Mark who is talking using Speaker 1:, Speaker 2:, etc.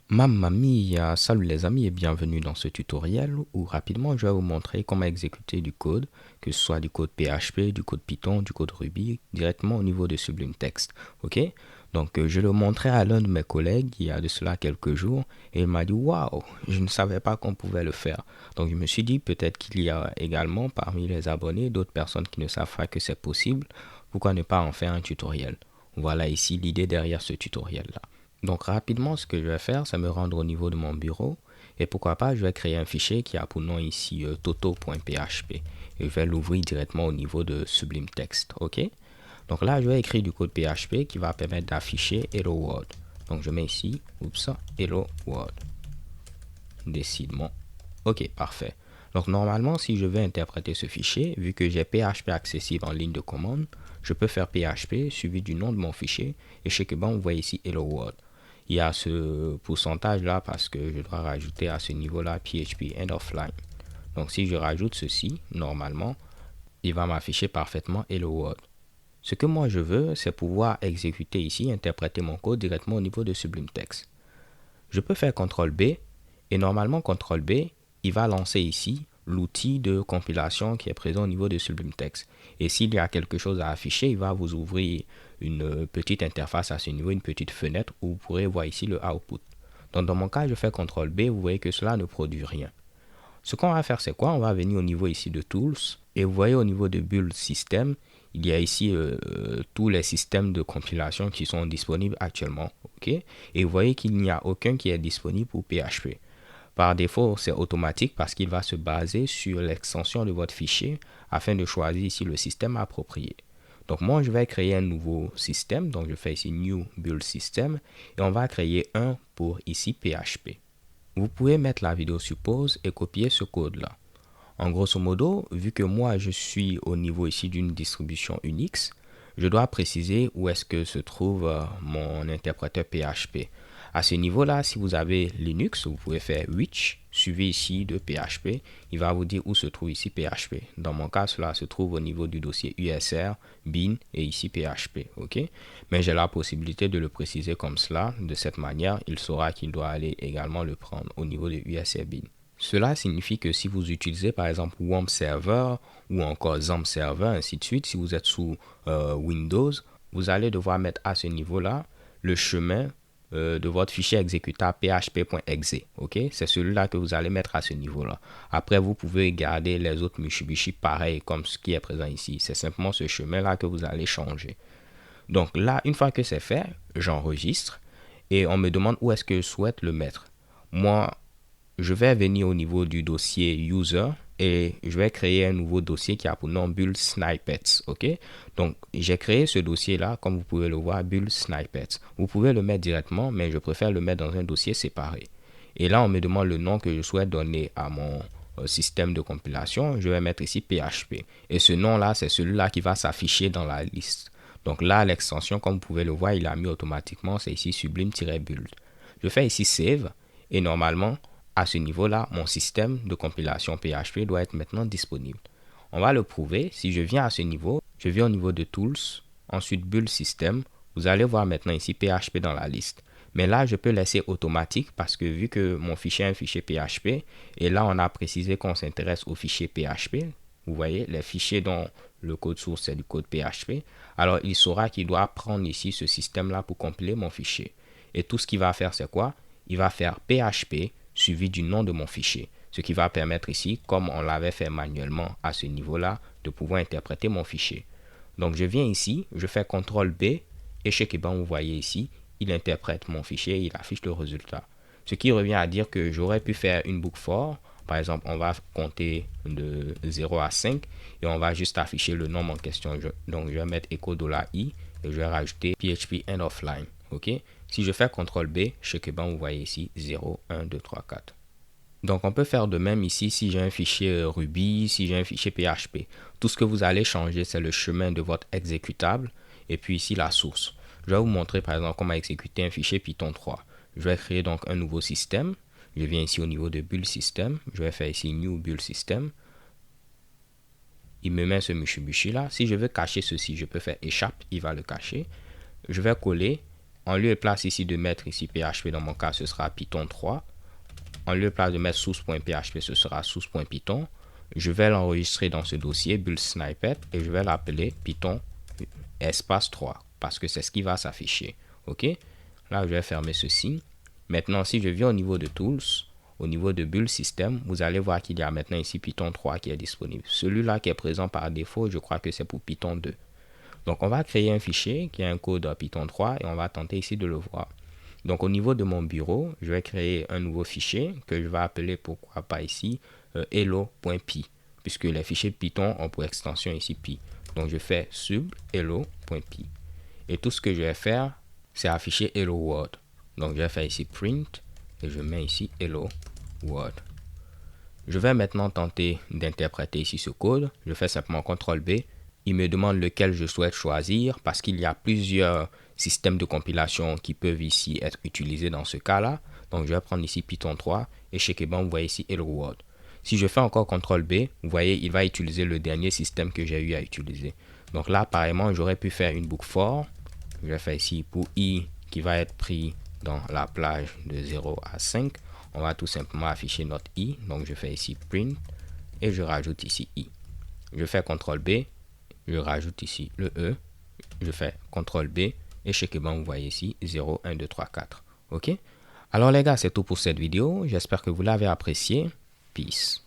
Speaker 1: Mamma mia, salut les amis et bienvenue dans ce tutoriel où rapidement je vais vous montrer comment exécuter du code, que ce soit du code PHP, du code Python, du code Ruby, directement au niveau de Sublime Text. Ok? Donc je le montrais à l'un de mes collègues il y a de cela quelques jours et il m'a dit waouh, je ne savais pas qu'on pouvait le faire. Donc je me suis dit peut-être qu'il y a également parmi les abonnés d'autres personnes qui ne savent pas que c'est possible. Pourquoi ne pas en faire un tutoriel? Voilà ici l'idée derrière ce tutoriel là. Donc rapidement, ce que je vais faire, c'est me rendre au niveau de mon bureau et pourquoi pas, je vais créer un fichier qui a pour nom ici toto.php et je vais l'ouvrir directement au niveau de Sublime Text. Ok? Donc là, je vais écrire du code PHP qui va permettre d'afficher Hello World. Donc je mets ici, oups, Hello World. Décidément. Ok, parfait. Donc normalement, si je veux interpréter ce fichier, vu que j'ai PHP accessible en ligne de commande, je peux faire PHP suivi du nom de mon fichier et chez Keban, vous voyez ici Hello World. Il y a ce pourcentage là parce que je dois rajouter à ce niveau là PHP end of line. Donc si je rajoute ceci, normalement, il va m'afficher parfaitement Hello World. Ce que moi je veux, c'est pouvoir exécuter ici, interpréter mon code directement au niveau de Sublime Text. Je peux faire CTRL B et normalement CTRL B, il va lancer ici l'outil de compilation qui est présent au niveau de Sublime Text. Et s'il y a quelque chose à afficher, il va vous ouvrir une petite interface à ce niveau, une petite fenêtre où vous pourrez voir ici le output. Donc dans mon cas, je fais CTRL B, vous voyez que cela ne produit rien. Ce qu'on va faire, c'est quoi? On va venir au niveau ici de Tools et vous voyez au niveau de Build System, il y a ici tous les systèmes de compilation qui sont disponibles actuellement. Okay? Et vous voyez qu'il n'y a aucun qui est disponible pour PHP. Par défaut, c'est automatique parce qu'il va se baser sur l'extension de votre fichier afin de choisir ici le système approprié. Donc moi, je vais créer un nouveau système. Donc je fais ici New Build System et on va créer un pour ici PHP. Vous pouvez mettre la vidéo sur pause et copier ce code-là. En grosso modo, vu que moi je suis au niveau ici d'une distribution Unix, je dois préciser où est-ce que se trouve mon interpréteur PHP. À ce niveau-là, si vous avez Linux, vous pouvez faire which suivi ici de PHP. Il va vous dire où se trouve ici PHP. Dans mon cas, cela se trouve au niveau du dossier USR, bin et ici PHP. Ok? Mais j'ai la possibilité de le préciser comme cela. De cette manière, il saura qu'il doit aller également le prendre au niveau de USR bin. Cela signifie que si vous utilisez par exemple WAMP Server ou encore XAMPP Server, ainsi de suite, si vous êtes sous Windows, vous allez devoir mettre à ce niveau-là le chemin de votre fichier exécutable php.exe. Okay? C'est celui-là que vous allez mettre à ce niveau-là. Après, vous pouvez garder les autres Mitsubishi pareil comme ce qui est présent ici. C'est simplement ce chemin-là que vous allez changer. Donc là, une fois que c'est fait, j'enregistre et on me demande où est-ce que je souhaite le mettre. Moi, je vais venir au niveau du dossier user et je vais créer un nouveau dossier qui a pour nom build snippets. Ok? Donc, j'ai créé ce dossier-là, comme vous pouvez le voir, build snippets. Vous pouvez le mettre directement, mais je préfère le mettre dans un dossier séparé. Et là, on me demande le nom que je souhaite donner à mon système de compilation. Je vais mettre ici PHP. Et ce nom-là, c'est celui-là qui va s'afficher dans la liste. Donc là, l'extension, comme vous pouvez le voir, il a mis automatiquement, c'est ici sublime-build. Je fais ici save et normalement, à ce niveau-là, mon système de compilation PHP doit être maintenant disponible. On va le prouver. Si je viens à ce niveau, je viens au niveau de Tools, ensuite Build System. Vous allez voir maintenant ici PHP dans la liste. Mais là, je peux laisser automatique parce que vu que mon fichier est un fichier PHP, et là, on a précisé qu'on s'intéresse au fichier PHP. Vous voyez, les fichiers dont le code source, c'est du code PHP. Alors, il saura qu'il doit prendre ici ce système-là pour compiler mon fichier. Et tout ce qu'il va faire, c'est quoi? Il va faire PHP suivi du nom de mon fichier. Ce qui va permettre ici, comme on l'avait fait manuellement à ce niveau-là, de pouvoir interpréter mon fichier. Donc, je viens ici, je fais CTRL B et chez Keban, vous voyez ici, il interprète mon fichier et il affiche le résultat. Ce qui revient à dire que j'aurais pu faire une boucle for. Par exemple, on va compter de 0 à 5 et on va juste afficher le nom en question. Donc, je vais mettre echo $i et je vais rajouter PHP end of line. Ok? Si je fais CTRL B, chez Keban, vous voyez ici 0, 1, 2, 3, 4. Donc, on peut faire de même ici si j'ai un fichier Ruby, si j'ai un fichier PHP. Tout ce que vous allez changer, c'est le chemin de votre exécutable et puis ici la source. Je vais vous montrer par exemple comment exécuter un fichier Python 3. Je vais créer donc un nouveau système. Je viens ici au niveau de Build System. Je vais faire ici New Build System. Il me met ce Mitsubishi là. Si je veux cacher ceci, je peux faire échappe, il va le cacher. Je vais coller en lieu et place ici de mettre ici PHP, dans mon cas, ce sera Python 3. En lieu et place de mettre source.php, ce sera source.python. Je vais l'enregistrer dans ce dossier build snippet et je vais l'appeler Python espace 3 parce que c'est ce qui va s'afficher. OK? Là, je vais fermer ceci. Maintenant, si je viens au niveau de Tools, au niveau de Build System, vous allez voir qu'il y a maintenant ici Python 3 qui est disponible. Celui-là qui est présent par défaut, je crois que c'est pour Python 2. Donc, on va créer un fichier qui a un code Python 3 et on va tenter ici de le voir. Donc, au niveau de mon bureau, je vais créer un nouveau fichier que je vais appeler, pourquoi pas ici, hello.py, puisque les fichiers Python ont pour extension ici py. Donc, je fais sub hello.py. Et tout ce que je vais faire, c'est afficher hello world. Donc, je vais faire ici print et je mets ici hello world. Je vais maintenant tenter d'interpréter ici ce code. Je fais simplement CTRL B. Il me demande lequel je souhaite choisir parce qu'il y a plusieurs systèmes de compilation qui peuvent ici être utilisés dans ce cas-là. Donc, je vais prendre ici Python 3 et chez Keban, vous voyez ici Hello World. Si je fais encore CTRL B, vous voyez, il va utiliser le dernier système que j'ai eu à utiliser. Donc là, apparemment, j'aurais pu faire une boucle for. Je vais faire ici pour i qui va être pris dans la plage de 0 à 5. On va tout simplement afficher notre i. Donc, je fais ici print et je rajoute ici i. Je fais CTRL B. Je rajoute ici le E, je fais CTRL B et chez Keban, vous voyez ici 0, 1, 2, 3, 4. OK? Alors les gars, c'est tout pour cette vidéo. J'espère que vous l'avez apprécié. Peace.